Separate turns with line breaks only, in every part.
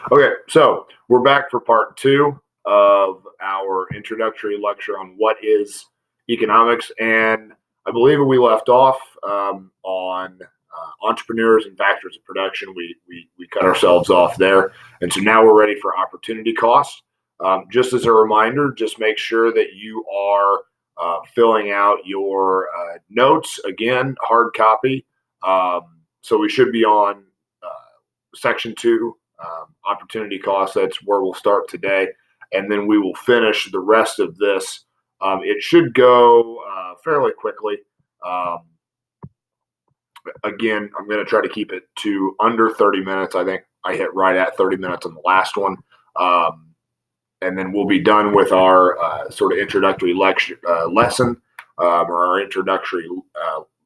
Okay, so we're back for part two of our introductory lecture on what is economics. And I believe we left off on entrepreneurs and factors of production. We cut ourselves off there. And so now we're ready for opportunity costs. Just as a reminder, just make sure that you are filling out your notes, again, hard copy. So we should be on section two, opportunity cost. That's where we'll start today. And then we will finish the rest of this. It should go fairly quickly. Again, I'm going to try to keep it to under 30 minutes. I think I hit right at 30 minutes on the last one. And then we'll be done with our sort of introductory lesson or our introductory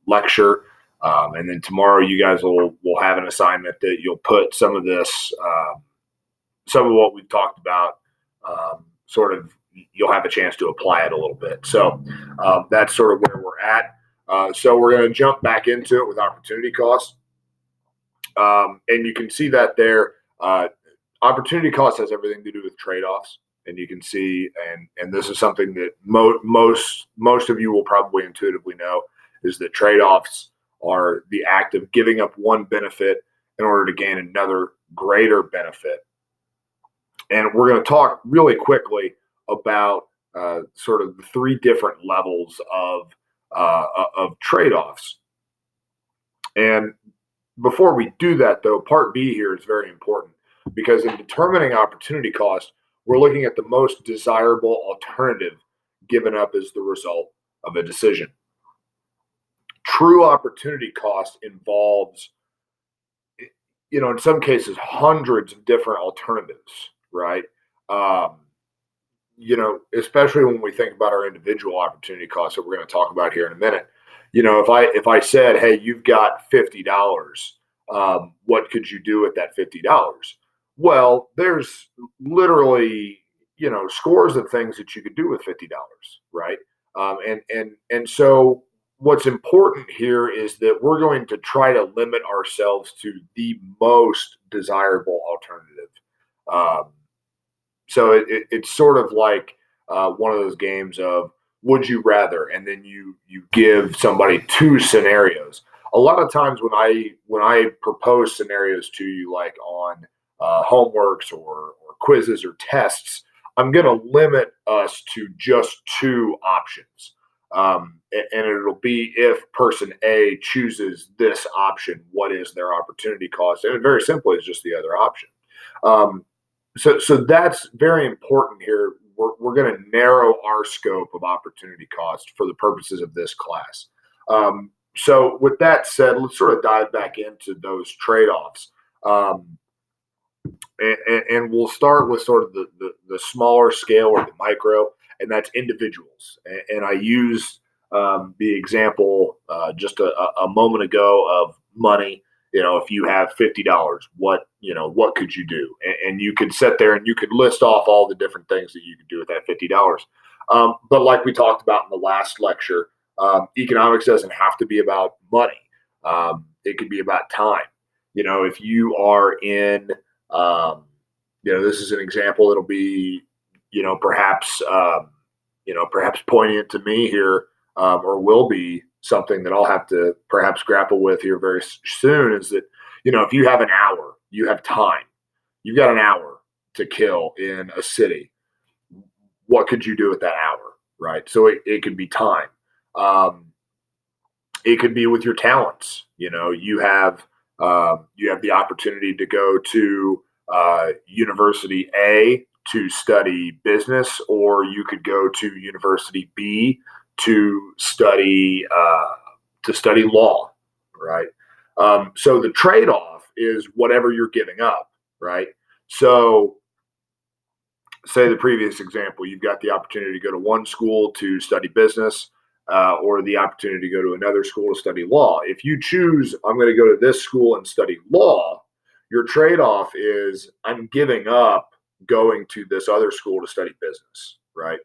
lecture. And then tomorrow you guys will have an assignment that you'll put some of this, some of what we've talked about, sort of, you'll have a chance to apply it a little bit. So that's sort of where we're at. So we're going to jump back into it with opportunity costs. And you can see that there. Opportunity cost has everything to do with trade-offs. And you can see, and this is something that most of you will probably intuitively know, is that trade-offs are the act of giving up one benefit in order to gain another greater benefit. And we're going to talk really quickly about sort of the three different levels of trade-offs. And before we do that, though, part B here is very important, because in determining opportunity cost, we're looking at the most desirable alternative given up as the result of a decision. True opportunity cost involves, in some cases, hundreds of different alternatives, right? Especially when we think about our individual opportunity costs that we're going to talk about here in a minute. If I said, hey, you've got $50, what could you do with that $50? Well, there's literally, scores of things that you could do with $50, right? And so what's important here is that we're going to try to limit ourselves to the most desirable alternative. So it's sort of like one of those games of would you rather, and then you give somebody two scenarios. A lot of times when I propose scenarios to you, like on homeworks or quizzes or tests, I'm going to limit us to just two options. And it'll be, if person A chooses this option, what is their opportunity cost? And it very simply is just the other option. So that's very important here. We're going to narrow our scope of opportunity cost for the purposes of this class. So with that said, let's sort of dive back into those trade-offs. And we'll start with sort of the smaller scale, or the micro, and that's individuals. And I used the example just a moment ago of money. If you have $50, what could you do? And you could sit there and you could list off all the different things that you could do with that $50. But like we talked about in the last lecture, economics doesn't have to be about money. It could be about time. If you are in, this is an example that'll be, perhaps poignant to me here, or will be something that I'll have to perhaps grapple with here very soon, is that, if you have an hour, you have time, you've got an hour to kill in a city. What could you do with that hour, right? So it could be time. It could be with your talents. You have the opportunity to go to University A to study business, or you could go to University B to study law, right? So the trade-off is whatever you're giving up, right? So say the previous example, you've got the opportunity to go to one school to study business, or the opportunity to go to another school to study law. If you choose, I'm going to go to this school and study law, your trade-off is I'm giving up going to this other school to study business, right?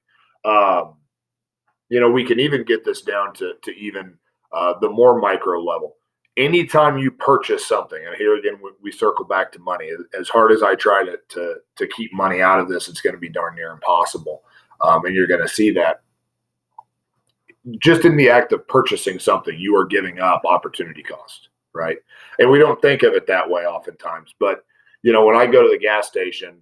We can even get this down to even the more micro level. anytime you purchase something, and here again we circle back to money. As hard as I try to keep money out of this, it's going to be darn near impossible, and you're going to see that just in the act of purchasing something, you are giving up opportunity cost, right? And we don't think of it that way oftentimes, but when I go to the gas station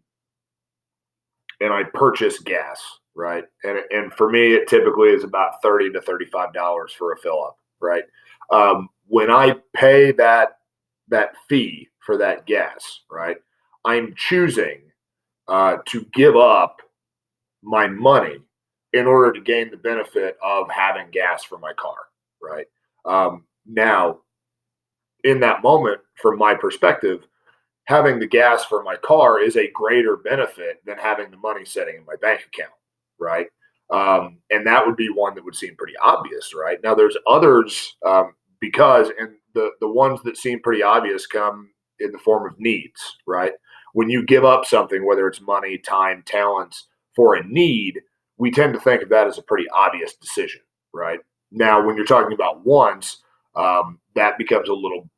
and I purchase gas, right, and for me it typically is about $30 to $35 for a fill up, right? When I pay that fee for that gas, right, I'm choosing to give up my money in order to gain the benefit of having gas for my car, right? Now, in that moment, from my perspective, having the gas for my car is a greater benefit than having the money sitting in my bank account, right? And that would be one that would seem pretty obvious, right? Now, there's others and the ones that seem pretty obvious come in the form of needs, right? When you give up something, whether it's money, time, talents, for a need, we tend to think of that as a pretty obvious decision, right? Now, when you're talking about wants, that becomes a little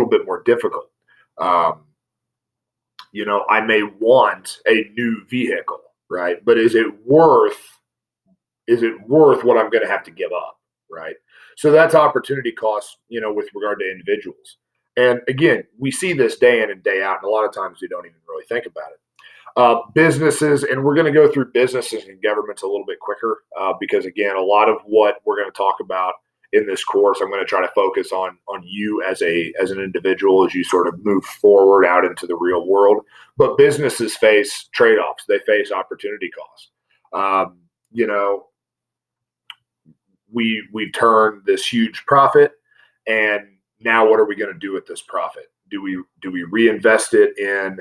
bit more difficult. I may want a new vehicle, right? But is it worth what I'm going to have to give up, right? So that's opportunity costs, with regard to individuals. And again, we see this day in and day out, and a lot of times we don't even really think about it. Businesses, and we're going to go through businesses and governments a little bit quicker because, again, a lot of what we're going to talk about in this course, I'm going to try to focus on you as an individual as you sort of move forward out into the real world. But businesses face trade-offs; they face opportunity costs. We've turned this huge profit, and now what are we going to do with this profit? Do we reinvest it in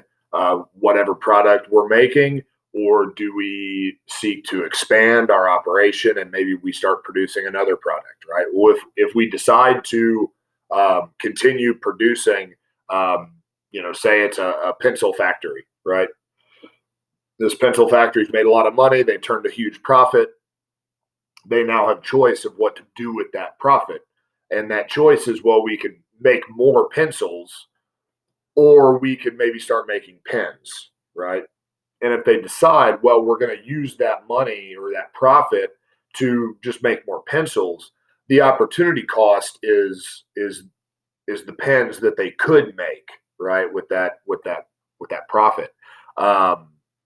whatever product we're making, or do we seek to expand our operation and maybe we start producing another product, right? Well, if we decide to continue producing, say it's a pencil factory, right? This pencil factory's made a lot of money. They turned a huge profit. They now have choice of what to do with that profit. And that choice is, well, we could make more pencils, or we could maybe start making pens, right? And if they decide, well, we're going to use that money or that profit to just make more pencils, the opportunity cost is the pens that they could make, right, with that profit.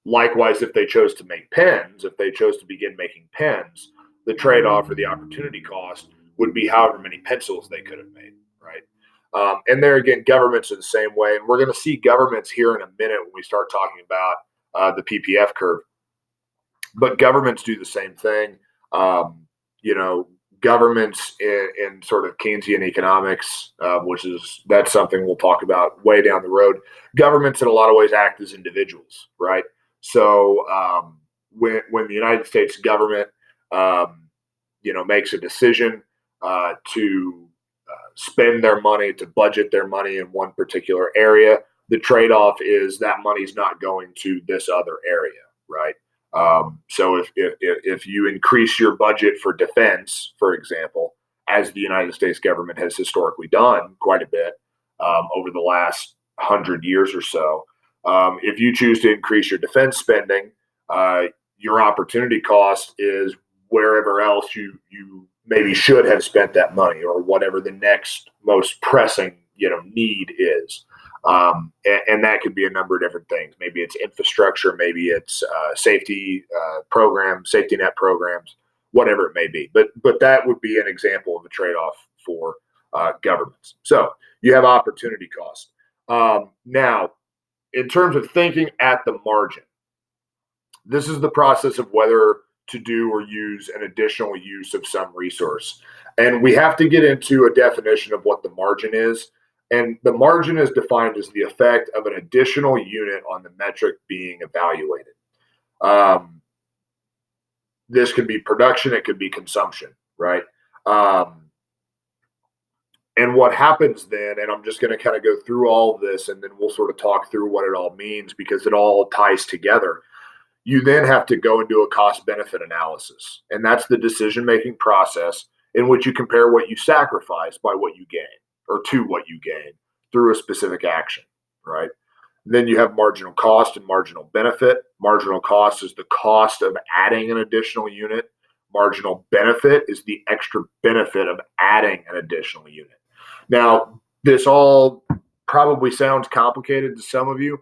Likewise, if they chose to make pens, if they chose to begin making pens, the trade-off or the opportunity cost would be however many pencils they could have made, right? And there again, governments are the same way. And we're going to see governments here in a minute when we start talking about the PPF curve. But governments do the same thing. Governments in sort of Keynesian economics, that's something we'll talk about way down the road. Governments in a lot of ways act as individuals, right? So when the United States government, makes a decision to spend their money, to budget their money in one particular area, the trade-off is that money's not going to this other area, right? So if you increase your budget for defense, for example, as the United States government has historically done quite a bit over the last 100 years or so, if you choose to increase your defense spending, your opportunity cost is wherever else you maybe should have spent that money, or whatever the next most pressing need is. And that could be a number of different things. Maybe it's infrastructure, maybe it's safety programs, safety net programs, whatever it may be. But that would be an example of a trade-off for governments. So you have opportunity cost. Now, in terms of thinking at the margin, this is the process of whether to do or use an additional use of some resource. And we have to get into a definition of what the margin is. And the margin is defined as the effect of an additional unit on the metric being evaluated. This could be production, it could be consumption, right? And what happens then, and I'm just going to kind of go through all of this, and then we'll sort of talk through what it all means, because it all ties together. You then have to go into a cost-benefit analysis. And that's the decision-making process in which you compare what you sacrifice by what you gain, or to what you gain through a specific action, right? Then you have marginal cost and marginal benefit. Marginal cost is the cost of adding an additional unit. Marginal benefit is the extra benefit of adding an additional unit. Now, this all probably sounds complicated to some of you.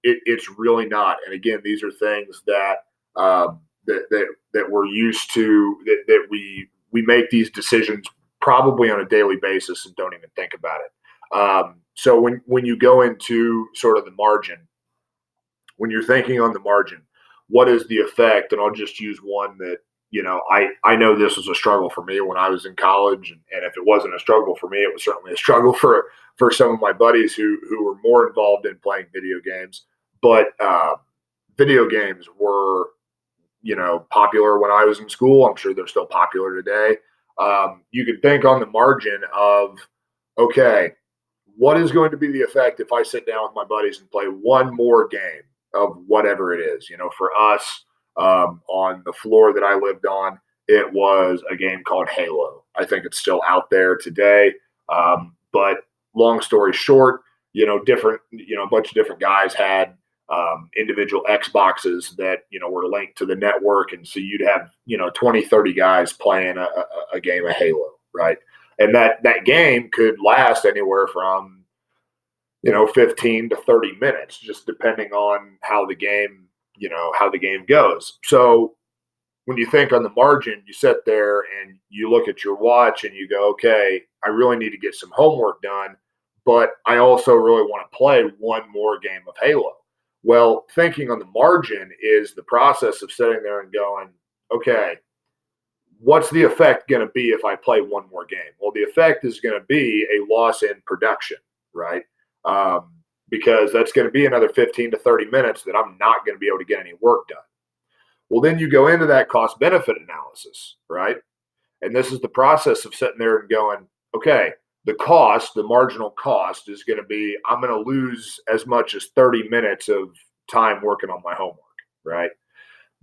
It's really not. And again, these are things that that we're used to. That we make these decisions probably on a daily basis and don't even think about it. So when you go into sort of the margin, when you're thinking on the margin, what is the effect? And I'll just use one that, I know this was a struggle for me when I was in college. And if it wasn't a struggle for me, it was certainly a struggle for some of my buddies who were more involved in playing video games. But video games were, popular when I was in school. I'm sure they're still popular today. You could think on the margin of, okay, what is going to be the effect if I sit down with my buddies and play one more game of whatever it is? For us, on the floor that I lived on, it was a game called Halo. I think it's still out there today. But long story short, a bunch of different guys had individual Xboxes that, were linked to the network. And so you'd have, 20, 30 guys playing a game of Halo, right? And that game could last anywhere from, 15 to 30 minutes, just depending on how the game goes. So when you think on the margin, you sit there and you look at your watch and you go, okay, I really need to get some homework done, but I also really want to play one more game of Halo. Well, thinking on the margin is the process of sitting there and going, okay, what's the effect going to be if I play one more game? Well, the effect is going to be a loss in production, right? Because that's going to be another 15 to 30 minutes that I'm not going to be able to get any work done. Well, then you go into that cost benefit analysis, right? And this is the process of sitting there and going, okay, the marginal cost is going to be, I'm going to lose as much as 30 minutes of time working on my homework, right?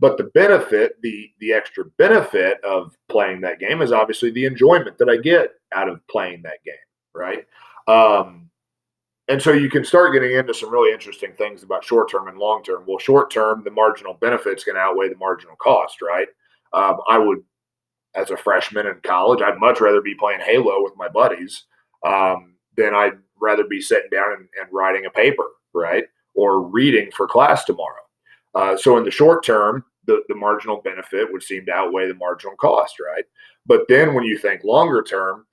But the benefit, the extra benefit of playing that game is obviously the enjoyment that I get out of playing that game, right? And so you can start getting into some really interesting things about short-term and long-term. Well, short-term, the marginal benefit's going to outweigh the marginal cost, right? I would, as a freshman in college, I'd much rather be playing Halo with my buddies than I'd rather be sitting down and writing a paper, right? Or reading for class tomorrow. So in the short term, the marginal benefit would seem to outweigh the marginal cost, right? But then when you think longer term,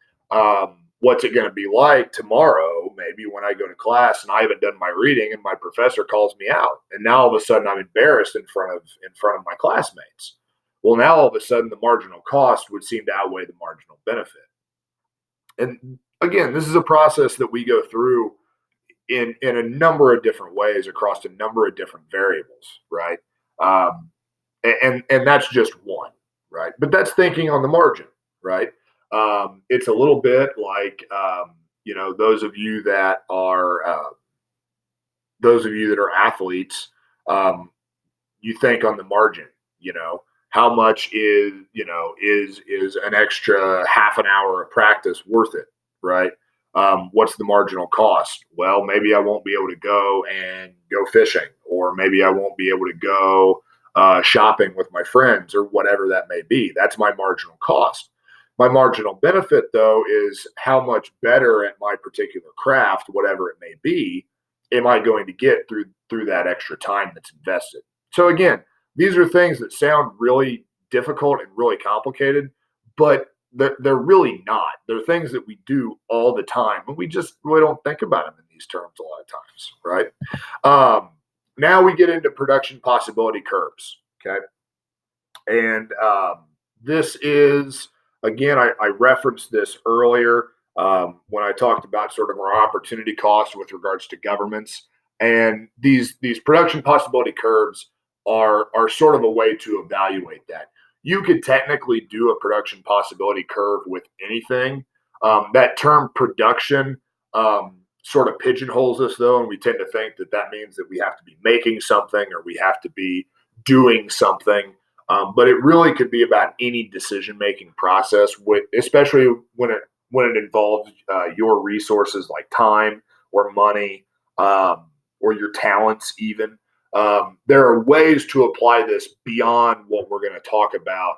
what's it going to be like tomorrow, maybe when I go to class and I haven't done my reading and my professor calls me out, and now all of a sudden I'm embarrassed in front of my classmates. Well, now all of a sudden the marginal cost would seem to outweigh the marginal benefit. And again, this is a process that we go through in a number of different ways across a number of different variables, right? And that's just one, right? But that's thinking on the margin, right? It's a little bit like those of you that are athletes. You think on the margin, how much is an extra half an hour of practice worth it, right? What's the marginal cost? Well, maybe I won't be able to go fishing, or maybe I won't be able to go shopping with my friends, or whatever that may be. That's my marginal cost. My marginal benefit, though, is how much better at my particular craft, whatever it may be, am I going to get through that extra time that's invested. So again, these are things that sound really difficult and really complicated, but they're really not. They're things that we do all the time, and we just really don't think about them in these terms a lot of times, right? Now we get into production possibility curves, okay? And this is, again, I referenced this earlier when I talked about sort of our opportunity cost with regards to governments. And these production possibility curves are sort of a way to evaluate that. You could technically do a production possibility curve with anything. That term production sort of pigeonholes us, though, and we tend to think that means that we have to be making something or we have to be doing something. But it really could be about any decision-making process, especially when when it involves your resources like time or money, or your talents even. There are ways to apply this beyond what we're going to talk about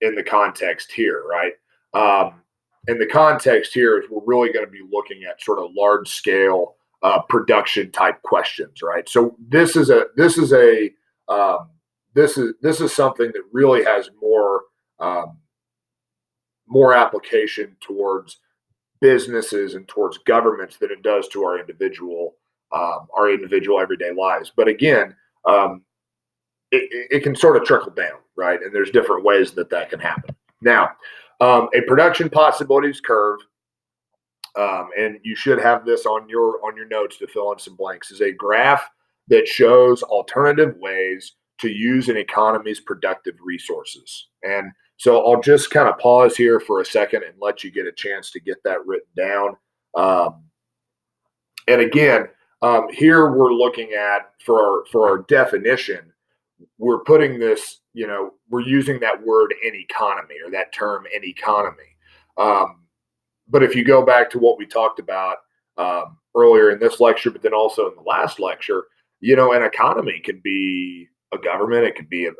in the context here, right? Um, and the context here is we're really going to be looking at sort of large scale production type questions, right? So um, this is something that really has um, more application towards businesses and towards governments than it does to our individual everyday lives. But again, um, it can sort of trickle down, right? And there's different ways that that can happen. Now, a production possibilities curve, and you should have this on your notes to fill in some blanks, is a graph that shows alternative ways to use an economy's productive resources. And so I'll just kind of pause here for a second and let you get a chance to get that written down. Um, and again, here we're looking at for our definition, we're putting this, we're using that word in economy or that term in economy. Um, but if you go back to what we talked about earlier in this lecture, but then also in the last lecture, an economy can be a government, it could be a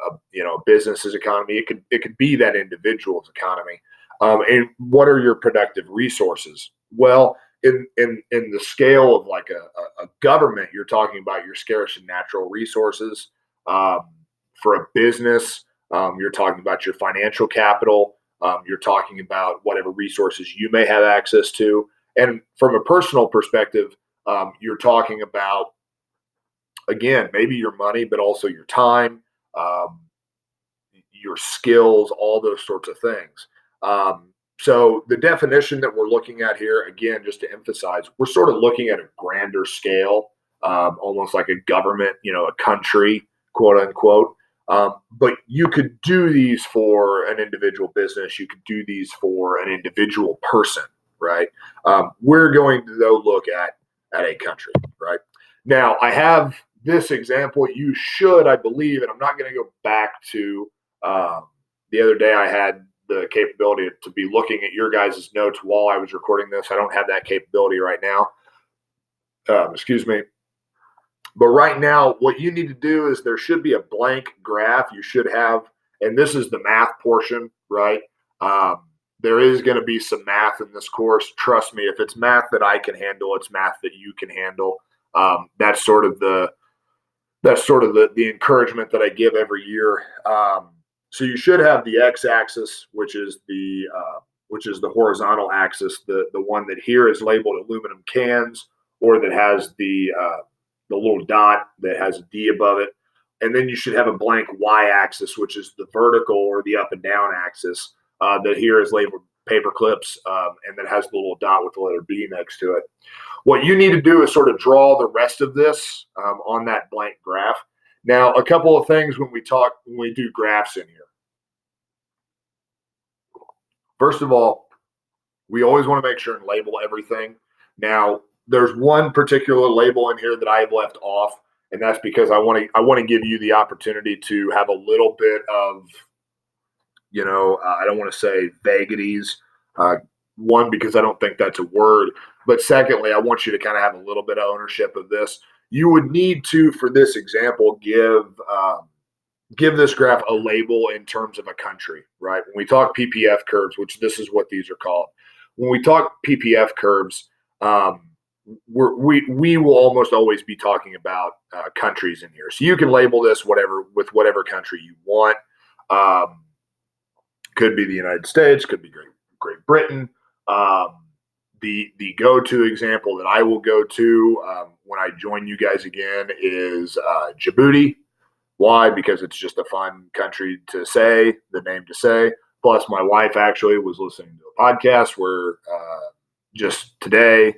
business's economy, it could be that individual's economy. And what are your productive resources? Well, in the scale of like a government, you're talking about your scarce and natural resources. Um, for a business, you're talking about your financial capital. You're talking about whatever resources you may have access to. And from a personal perspective, you're talking about, again, maybe your money, but also your time, um, your skills, all those sorts of things. So the definition that we're looking at here, again, just to emphasize, we're sort of looking at a grander scale, almost like a government, a country, quote unquote. But you could do these for an individual business. You could do these for an individual person, right? We're going to though look at a country, right? Now I have this example. You should, I believe, and I'm not going to go back to the other day. I had the capability to be looking at your guys' notes while I was recording this. I don't have that capability right now. Excuse me. But right now, what you need to do is there should be a blank graph. You should have, and this is the math portion, right? There is going to be some math in this course. Trust me, if it's math that I can handle, it's math that you can handle. That's sort of the encouragement that I give every year. So you should have the x-axis, which is the horizontal axis, the one that here is labeled aluminum cans, or that has the little dot that has a D above it. And then you should have a blank y-axis, which is the vertical or the up and down axis that here is labeled paper clips, and that has the little dot with the letter B next to it. What you need to do is sort of draw the rest of this on that blank graph. Now, a couple of things when we do graphs in here. First of all, we always want to make sure and label everything. Now, there's one particular label in here that I have left off, and that's because I want to give you the opportunity to have a little bit of, I don't want to say vagaries. One, because I don't think that's a word, but secondly, I want you to kind of have a little bit of ownership of this. You would need to, for this example, give this graph a label in terms of a country, right? When we talk PPF curves, which this is what these are called, when we talk PPF curves, we will almost always be talking about countries in here. So you can label this with whatever country you want. Could be the United States, could be Great Britain. The go-to example that I will go to when I join you guys again is Djibouti. Why? Because it's just a fun country to say, the name to say. Plus, my wife actually was listening to a podcast where just today,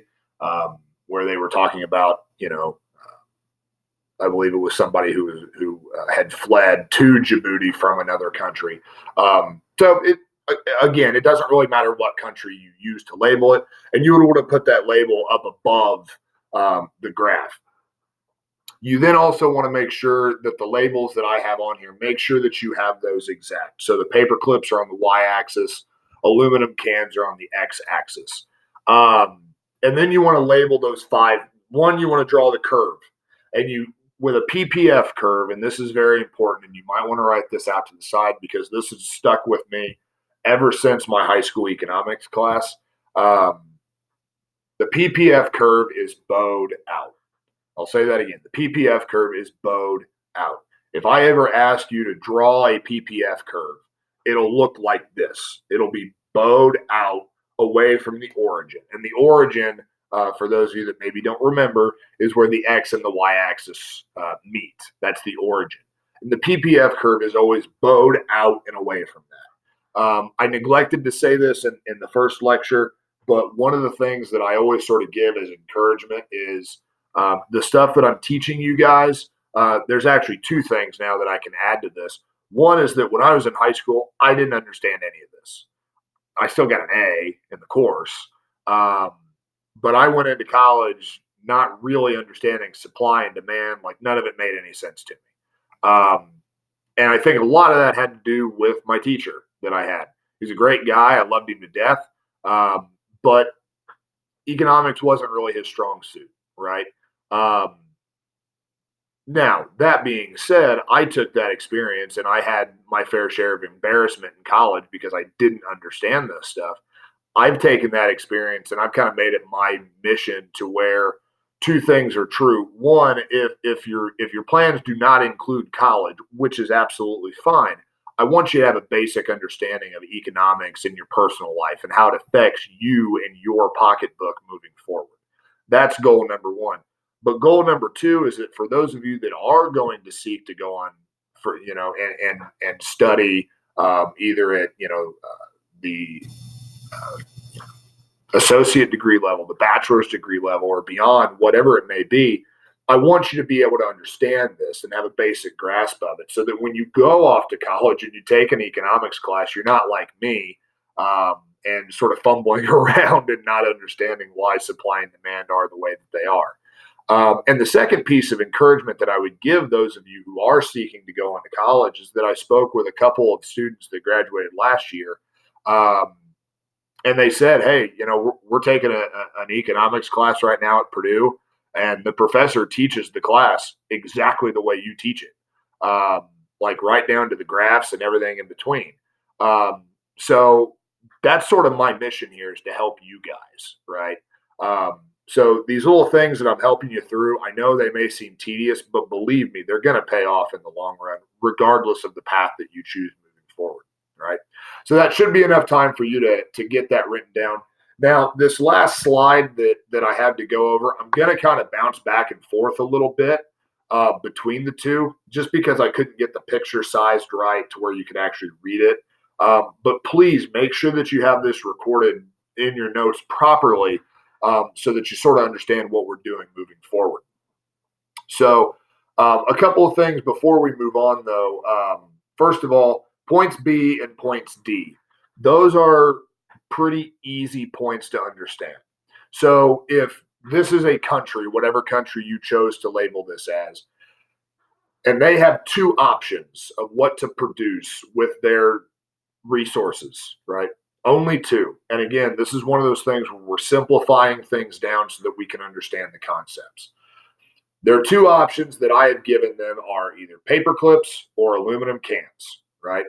where they were talking about, I believe it was somebody who had fled to Djibouti from another country. So again, it doesn't really matter what country you use to label it, and you would want to put that label up above the graph. You then also want to make sure that the labels that I have on here, make sure that you have those exact. So the paper clips are on the y-axis. Aluminum cans are on the x-axis. And then you want to label those five. One, you want to draw the curve, and you with a PPF curve, and this is very important, and you might want to write this out to the side because this has stuck with me ever since my high school economics class. Um, the PPF curve is bowed out. I'll say that again. The PPF curve is bowed out. If I ever ask you to draw a PPF curve, it'll look like this. It'll be bowed out away from the origin. And the origin, for those of you that maybe don't remember, is where the X and the Y axis meet. That's the origin. And the PPF curve is always bowed out and away from that. I neglected to say this in the first lecture, but one of the things that I always sort of give as encouragement is the stuff that I'm teaching you guys. There's actually two things now that I can add to this. One is that when I was in high school, I didn't understand any of this. I still got an A in the course, but I went into college not really understanding supply and demand. Like none of it made any sense to me. And I think a lot of that had to do with my teacher that I had. He's a great guy. I loved him to death. But economics wasn't really his strong suit, right? Now, that being said, I took that experience and I had my fair share of embarrassment in college because I didn't understand this stuff. I've taken that experience and I've kind of made it my mission to where two things are true. One, if your plans do not include college, which is absolutely fine, I want you to have a basic understanding of economics in your personal life and how it affects you and your pocketbook moving forward. That's goal number one. But goal number two is that for those of you that are going to seek to go on for and study either at the associate degree level, the bachelor's degree level, or beyond, whatever it may be, I want you to be able to understand this and have a basic grasp of it so that when you go off to college and you take an economics class, you're not like me and sort of fumbling around and not understanding why supply and demand are the way that they are. And the second piece of encouragement that I would give those of you who are seeking to go into college is that I spoke with a couple of students that graduated last year. And they said, hey, we're taking an economics class right now at Purdue, and the professor teaches the class exactly the way you teach it, like right down to the graphs and everything in between. So that's sort of my mission here is to help you guys, right? So these little things that I'm helping you through, I know they may seem tedious, but believe me, they're going to pay off in the long run, regardless of the path that you choose moving forward, right? So that should be enough time for you to get that written down. Now, this last slide that I have to go over, I'm going to kind of bounce back and forth a little bit between the two, just because I couldn't get the picture sized right to where you can actually read it. But please make sure that you have this recorded in your notes properly so that you sort of understand what we're doing moving forward. So a couple of things before we move on, though. First of all, points B and points D. Those are pretty easy points to understand. So if this is a country, whatever country you chose to label this as, and they have two options of what to produce with their resources, right? Only two. And again, this is one of those things where we're simplifying things down so that we can understand the concepts. There are two options that I have given them are either paper clips or aluminum cans, right?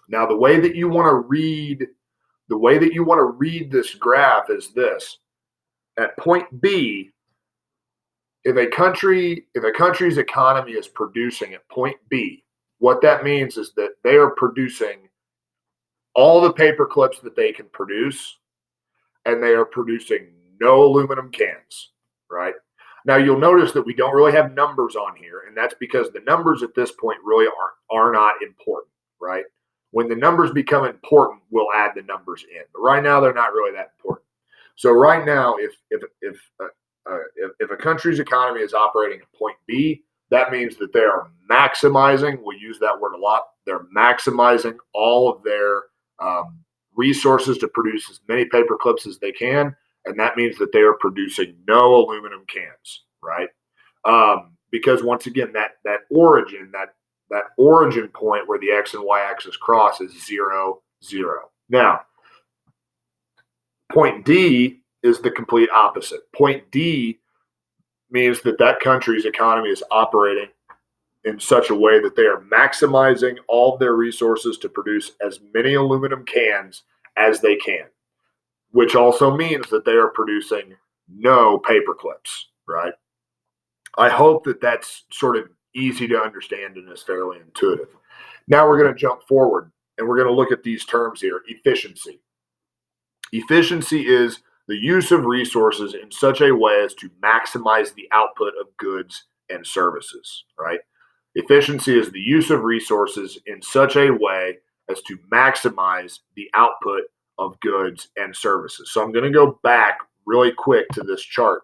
Now, the way that you want to read this graph is this. At point B, if a country's economy is producing at point B, what that means is that they are producing all the paper clips that they can produce, and they are producing no aluminum cans, right? Now, you'll notice that we don't really have numbers on here, and that's because the numbers at this point really are not important, right? When the numbers become important, we'll add the numbers in. But right now, they're not really that important. So right now, if a country's economy is operating at point B, that means that they are maximizing, we use that word a lot, they're maximizing all of their resources to produce as many paper clips as they can, and that means that they are producing no aluminum cans, right? Because once again, that origin point where the X and Y axis cross is 0, 0. Now, Point D is the complete opposite. Point D means that that country's economy is operating in such a way that they are maximizing all of their resources to produce as many aluminum cans as they can, which also means that they are producing no paper clips, right? I hope that that's sort of easy to understand and is fairly intuitive. Now we're going to jump forward and we're going to look at these terms here. Efficiency. Efficiency is the use of resources in such a way as to maximize the output of goods and services, right? Efficiency is the use of resources in such a way as to maximize the output of goods and services. So I'm going to go back really quick to this chart.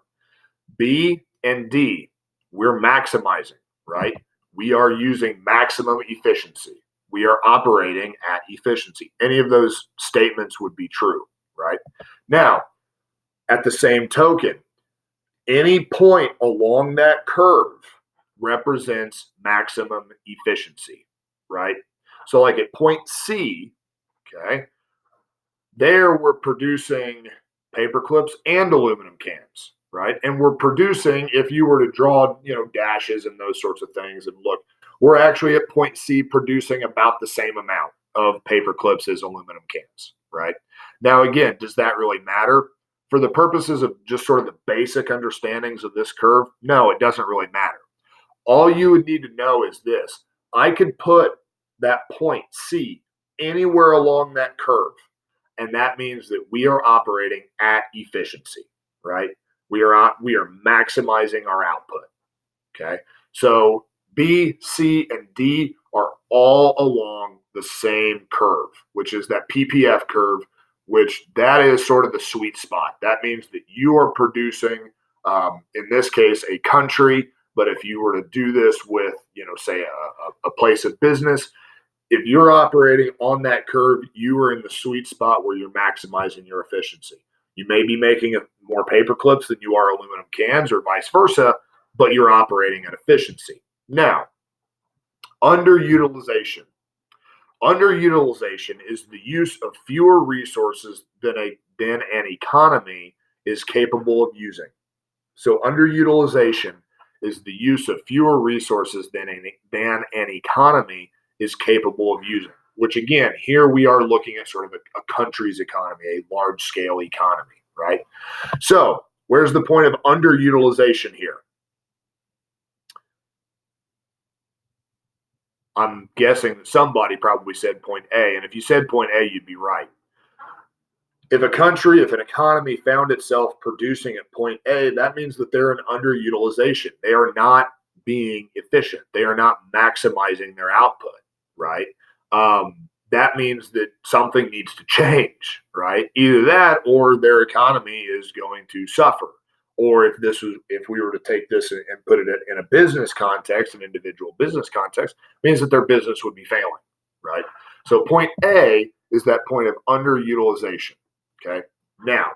B and D, we're maximizing, right? We are using maximum efficiency. We are operating at efficiency. Any of those statements would be true, right? Now, at the same token, any point along that curve represents maximum efficiency, right? So like at point C, okay, there we're producing paper clips and aluminum cans, right? And we're producing, if you were to draw, dashes and those sorts of things and look, we're actually at point C producing about the same amount of paper clips as aluminum cans, right? Now, again, does that really matter? For the purposes of just sort of the basic understandings of this curve, no, it doesn't really matter. All you would need to know is this. I could put that point C anywhere along that curve, and that means that we are operating at efficiency, right? We are maximizing our output, okay? So B, C, and D are all along the same curve, which is that PPF curve, which that is sort of the sweet spot. That means that you are producing, in this case, a country. But if you were to do this with, say a place of business, if you're operating on that curve, you are in the sweet spot where you're maximizing your efficiency. You may be making more paper clips than you are aluminum cans or vice versa, but you're operating at efficiency. Now, underutilization. Underutilization is the use of fewer resources than an economy is capable of using. So underutilization is the use of fewer resources than an economy is capable of using, which again, here we are looking at sort of a country's economy, a large scale economy, right? So where's the point of underutilization here? I'm guessing that somebody probably said point A, and if you said point A, you'd be right. If an economy found itself producing at point A, that means that they're in underutilization. They are not being efficient. They are not maximizing their output, right? That means that something needs to change, right? Either that or their economy is going to suffer. Or if we were to take this and put it in a business context, an individual business context, means that their business would be failing, right? So point A is that point of underutilization. Okay. Now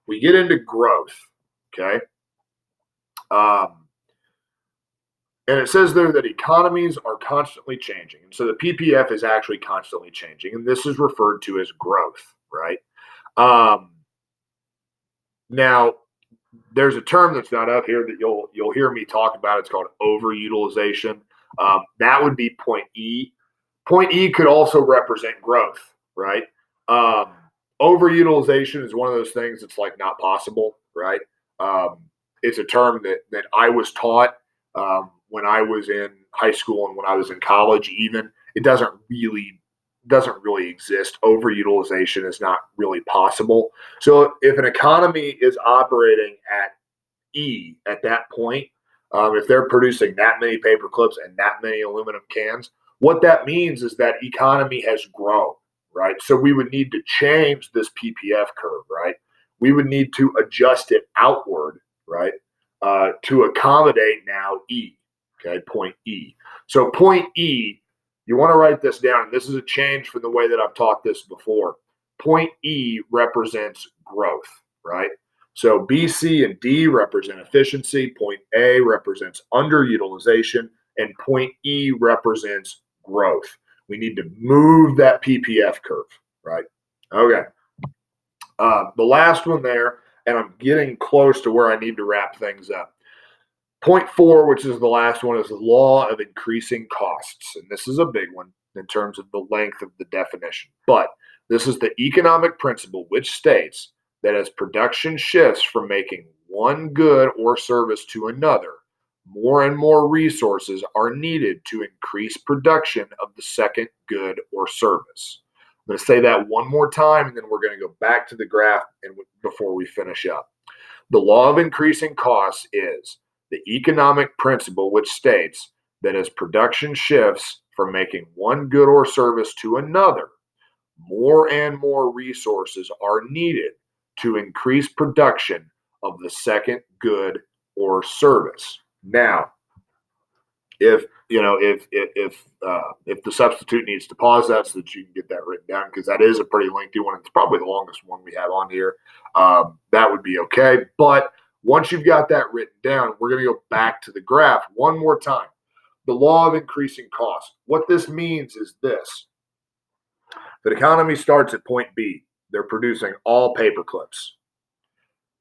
we get into growth. Okay. And it says there that economies are constantly changing. And so the PPF is actually constantly changing. And this is referred to as growth, right? Now there's a term that's not up here that you'll hear me talk about. It's called overutilization. That would be point E. Point E could also represent growth, right? Overutilization is one of those things that's like not possible, right? It's a term that I was taught when I was in high school and when I was in college. Even it doesn't really exist. Overutilization is not really possible. So if an economy is operating at E at that point, if they're producing that many paper clips and that many aluminum cans, what that means is that economy has grown. Right. So we would need to change this PPF curve, right? We would need to adjust it outward, right? To accommodate now E, okay, point E. So point E, you want to write this down. And this is a change from the way that I've taught this before. Point E represents growth, right? So B, C, and D represent efficiency. Point A represents underutilization. And point E represents growth. We need to move that PPF curve, right? Okay. The last one there, and I'm getting close to where I need to wrap things up. Point 4, which is the last one, is the law of increasing costs. And this is a big one in terms of the length of the definition. But this is the economic principle which states that as production shifts from making one good or service to another, more and more resources are needed to increase production of the second good or service. I'm going to say that one more time, and then we're going to go back to the graph and before we finish up. The law of increasing costs is the economic principle which states that as production shifts from making one good or service to another, more and more resources are needed to increase production of the second good or service. Now, if the substitute needs to pause that so that you can get that written down, because that is a pretty lengthy one. It's probably the longest one we have on here. That would be okay. But once you've got that written down, we're going to go back to the graph one more time. The law of increasing cost. What this means is this. The economy starts at point B. They're producing all paper clips.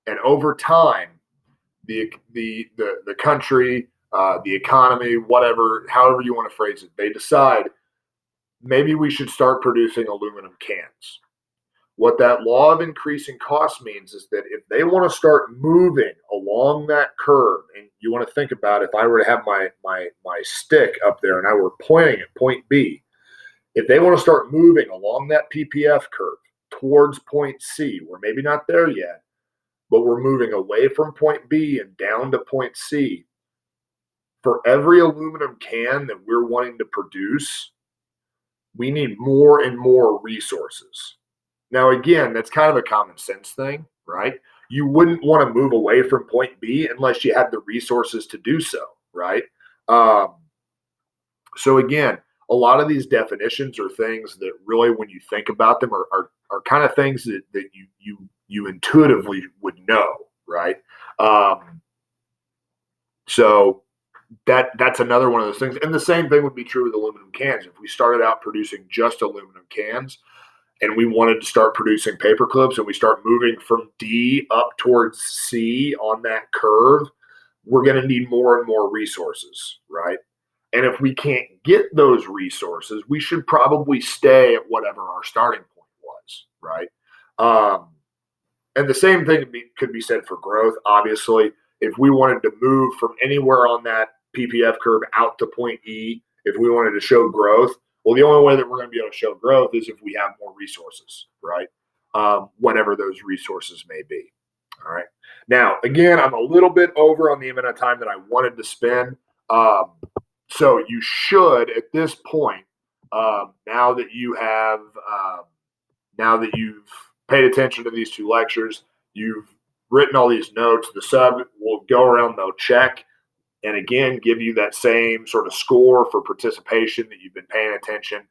And over time, the country, the economy, whatever, however you want to phrase it, they decide maybe we should start producing aluminum cans. What that law of increasing cost means is that if they want to start moving along that curve, and you want to think about if I were to have my stick up there and I were pointing at point B, if they want to start moving along that PPF curve towards point C, we're maybe not there yet, but we're moving away from point B and down to point C. For every aluminum can that we're wanting to produce, we need more and more resources. Now, again, that's kind of a common sense thing, right? You wouldn't want to move away from point B unless you had the resources to do so, right? So again, a lot of these definitions are things that really, when you think about them, are kind of things that you intuitively would know, right? So that's another one of those things. And the same thing would be true with aluminum cans. If we started out producing just aluminum cans and we wanted to start producing paper clips and we start moving from D up towards C on that curve, we're going to need more and more resources, right? And if we can't get those resources, we should probably stay at whatever our starting point was, right? And the same thing could be said for growth. Obviously, if we wanted to move from anywhere on that PPF curve out to point E, if we wanted to show growth, well, the only way that we're going to be able to show growth is if we have more resources, right? Whatever those resources may be. All right. Now, again, I'm a little bit over on the amount of time that I wanted to spend. So you should, at this point, now that you've paid attention to these two lectures, you've written all these notes, the sub will go around, they'll check, and again, give you that same sort of score for participation that you've been paying attention.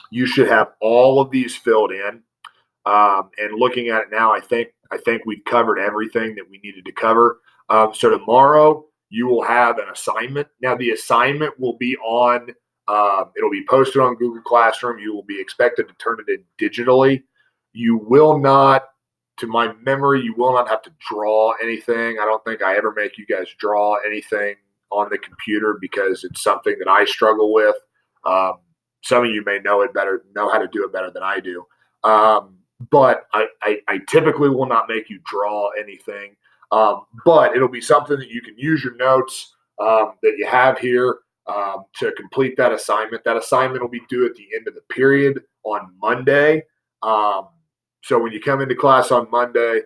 You should have all of these filled in. And looking at it now, I think we've covered everything that we needed to cover. So tomorrow you will have an assignment. Now the assignment will be on, it'll be posted on Google Classroom. You will be expected to turn it in digitally. You will not, to my memory, you will not have to draw anything. I don't think I ever make you guys draw anything on the computer because it's something that I struggle with. Some of you may know how to do it better than I do. But I typically will not make you draw anything. But it'll be something that you can use your notes that you have here to complete that assignment. That assignment will be due at the end of the period on Monday. So when you come into class on Monday,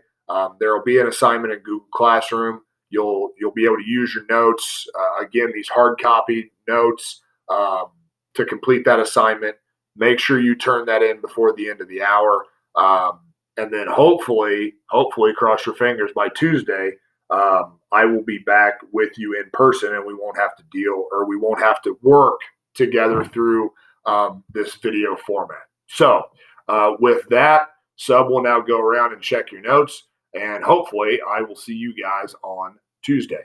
there will be an assignment in Google Classroom. You'll be able to use your notes, again, these hard copy notes to complete that assignment. Make sure you turn that in before the end of the hour. And then hopefully, cross your fingers, by Tuesday, I will be back with you in person and we won't have to work together through this video format. So with that, Sub will now go around and check your notes, and hopefully I will see you guys on Tuesday.